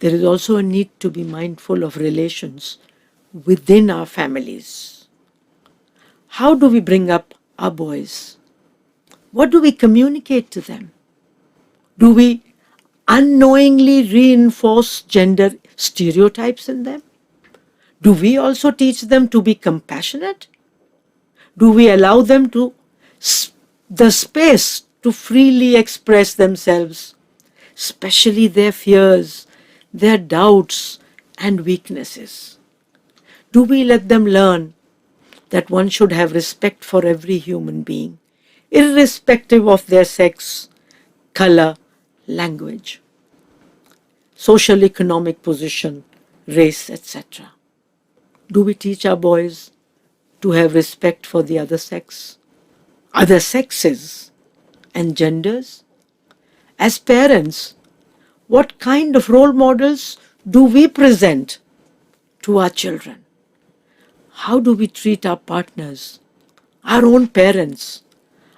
there is also a need to be mindful of relations within our families. How do we bring up our boys? What do we communicate to them? Do we unknowingly reinforce gender stereotypes in them? Do we also teach them to be compassionate? Do we allow them the space to freely express themselves, especially their fears, their doubts and weaknesses? Do we let them learn that one should have respect for every human being, irrespective of their sex, color, language, social economic position, race, etc.? Do we teach our boys to have respect for the other sex, other sexes and genders? As parents, what kind of role models do we present to our children? How do we treat our partners, our own parents,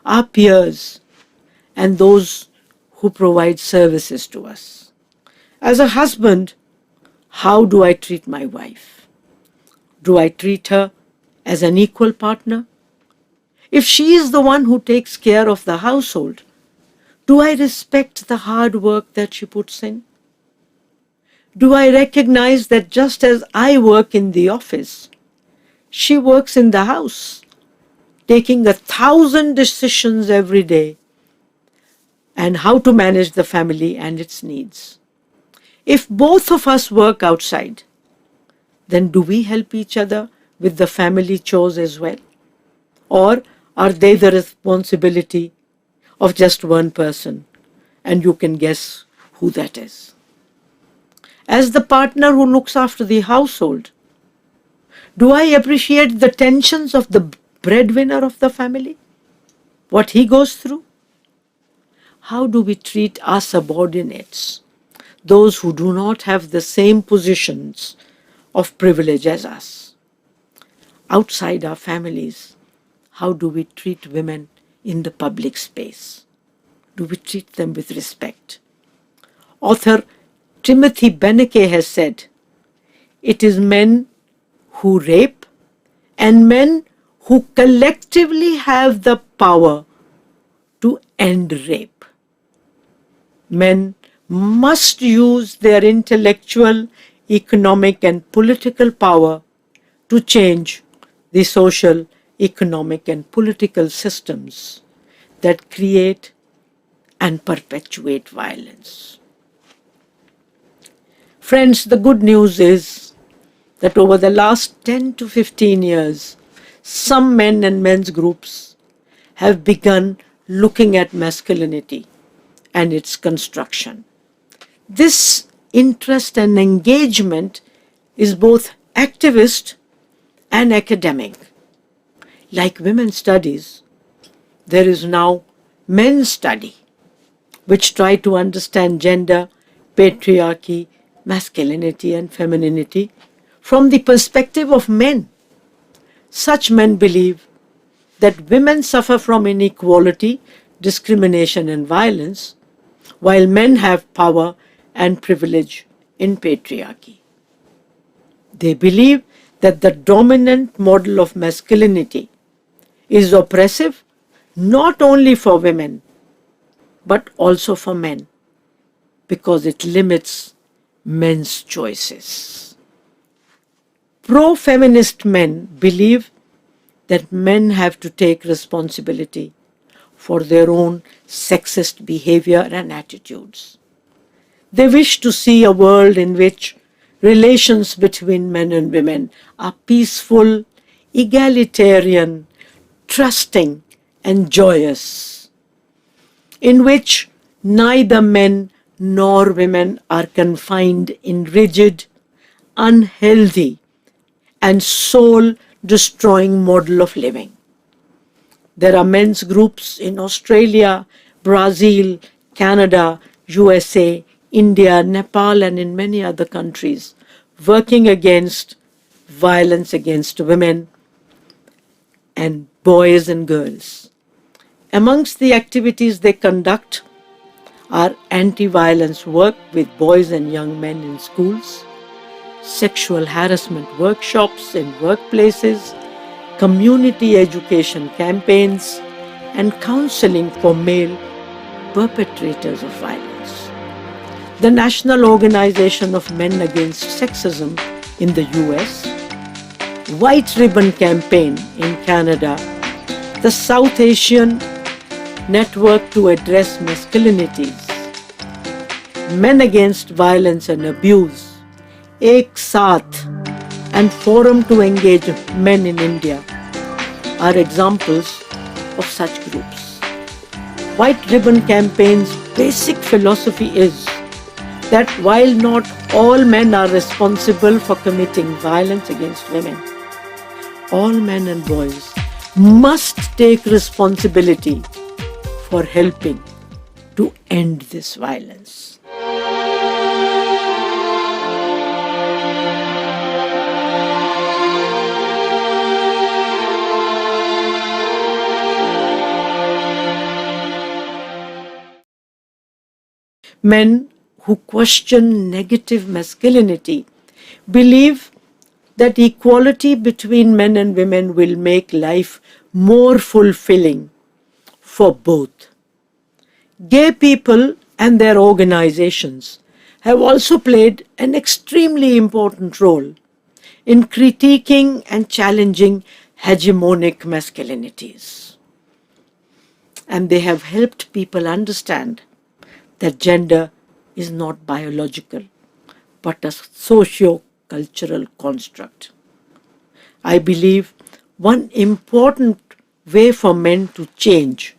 our peers, and those who provide services to us? As a husband, how do I treat my wife? Do I treat her as an equal partner? If she is the one who takes care of the household, do I respect the hard work that she puts in? Do I recognize that just as I work in the office, she works in the house, taking 1,000 decisions every day and how to manage the family and its needs? If both of us work outside, then do we help each other with the family chores as well? Or are they the responsibility of just one person, and you can guess who that is? As the partner who looks after the household, do I appreciate the tensions of the breadwinner of the family? What he goes through? How do we treat our subordinates, those who do not have the same positions of privilege as us? Outside our families, how do we treat women in the public space? Do we treat them with respect? Author Timothy Beneke has said, "It is men who rape and men who collectively have the power to end rape." Men must use their intellectual, economic and political power to change the social, economic and political systems that create and perpetuate violence. Friends, the good news is that over the last 10 to 15 years, some men and men's groups have begun looking at masculinity and its construction. This interest and engagement is both activist and academic. Like women's studies, there is now men's study, which try to understand gender, patriarchy, masculinity and femininity from the perspective of men. Such men believe that women suffer from inequality, discrimination and violence, while men have power and privilege in patriarchy. They believe that the dominant model of masculinity is oppressive not only for women but also for men, because it limits men's choices. Pro-feminist men believe that men have to take responsibility for their own sexist behavior and attitudes. They wish to see a world in which relations between men and women are peaceful, egalitarian, trusting, and joyous, in which neither men nor women are confined in rigid, unhealthy, and soul-destroying model of living. There are men's groups in Australia, Brazil, Canada, USA, India, Nepal, and in many other countries working against violence against women and boys and girls. Amongst the activities they conduct are anti-violence work with boys and young men in schools, sexual harassment workshops in workplaces, community education campaigns, and counseling for male perpetrators of violence. The National Organization of Men Against Sexism in the US, White Ribbon Campaign in Canada, the South Asian Network to Address Masculinities, Men Against Violence and Abuse, Ek Saath, and Forum to Engage Men in India are examples of such groups. White Ribbon Campaign's basic philosophy is that while not all men are responsible for committing violence against women, all men and boys must take responsibility for helping to end this violence. Men who question negative masculinity believe that equality between men and women will make life more fulfilling for both. Gay people and their organizations have also played an extremely important role in critiquing and challenging hegemonic masculinities. And they have helped people understand that gender is not biological, but a socio-cultural construct. I believe one important way for men to change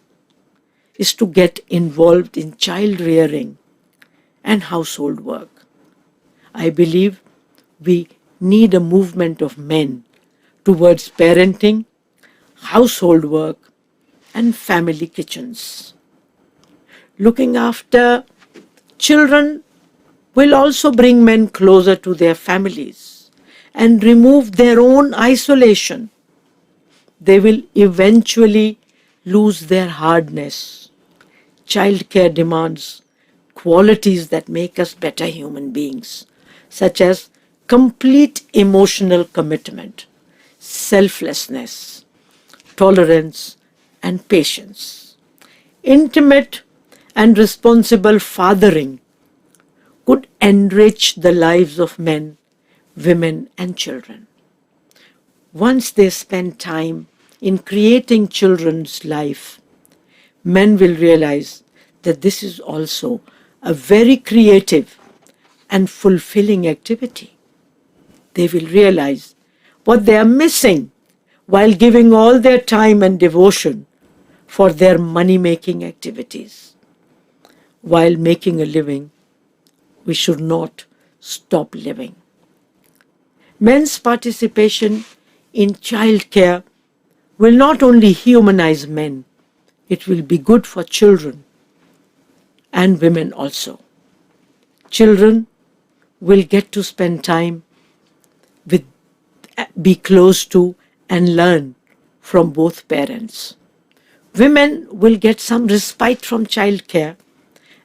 is to get involved in child rearing and household work. I believe we need a movement of men towards parenting, household work, and family kitchens. Looking after children will also bring men closer to their families and remove their own isolation. They will eventually lose their hardness. Childcare demands qualities that make us better human beings, such as complete emotional commitment, selflessness, tolerance, and patience. Intimate and responsible fathering could enrich the lives of men, women, and children. Once they spend time in creating children's life, men will realize that this is also a very creative and fulfilling activity. They will realize what they are missing while giving all their time and devotion for their money-making activities. While making a living, we should not stop living. Men's participation in childcare will not only humanize men, it will be good for children and women also. Children will get to spend time with, be close to, and learn from both parents. Women will get some respite from childcare,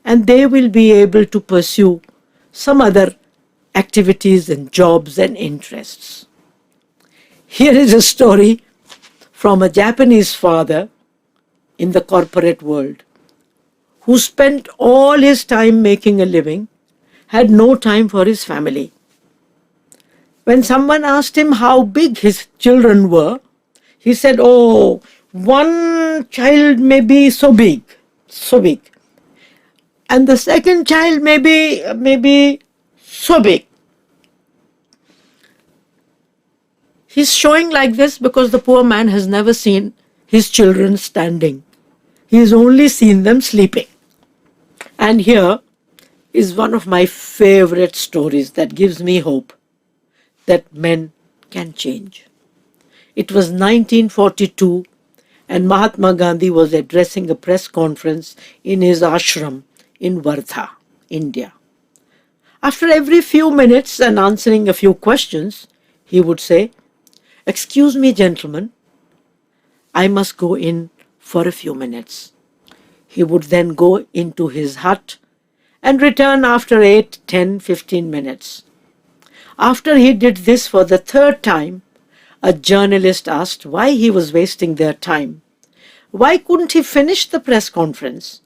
and they will be able to pursue some other activities and jobs and interests. Here is a story from a Japanese father in the corporate world who spent all his time making a living, had no time for his family. When someone asked him how big his children were, he said, "Oh, one child may be so big, so big. And the second child may be so big." He's showing like this because the poor man has never seen his children standing. He's only seen them sleeping. And here is one of my favorite stories that gives me hope that men can change. It was 1942 and Mahatma Gandhi was addressing a press conference in his ashram in Wardha, India. After every few minutes and answering a few questions, he would say, "Excuse me, gentlemen, I must go in for a few minutes." He would then go into his hut and return after 8, 10, 15 minutes. After he did this for the third time, a journalist asked why he was wasting their time. Why couldn't he finish the press conference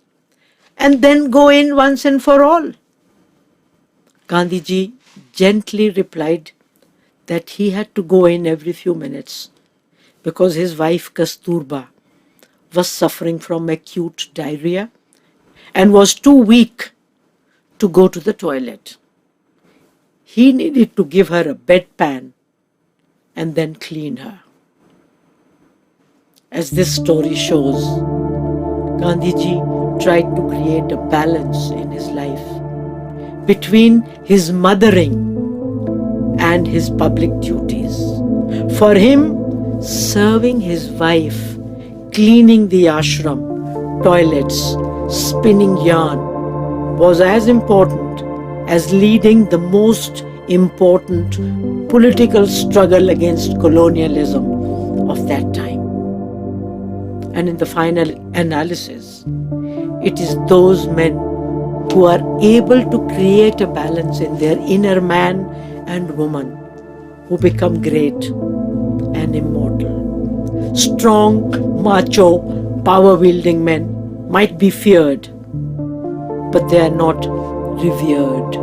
and then go in once and for all? Gandhiji gently replied that he had to go in every few minutes because his wife Kasturba was suffering from acute diarrhea and was too weak to go to the toilet. He needed to give her a bedpan and then clean her. As this story shows, Gandhiji tried to create a balance in his life between his mothering and his public duties. For him, serving his wife, cleaning the ashram, toilets, spinning yarn was as important as leading the most important political struggle against colonialism of that time. And in the final analysis, it is those men who are able to create a balance in their inner man and woman who become great and immortal. Strong, macho, power-wielding men might be feared, but they are not revered.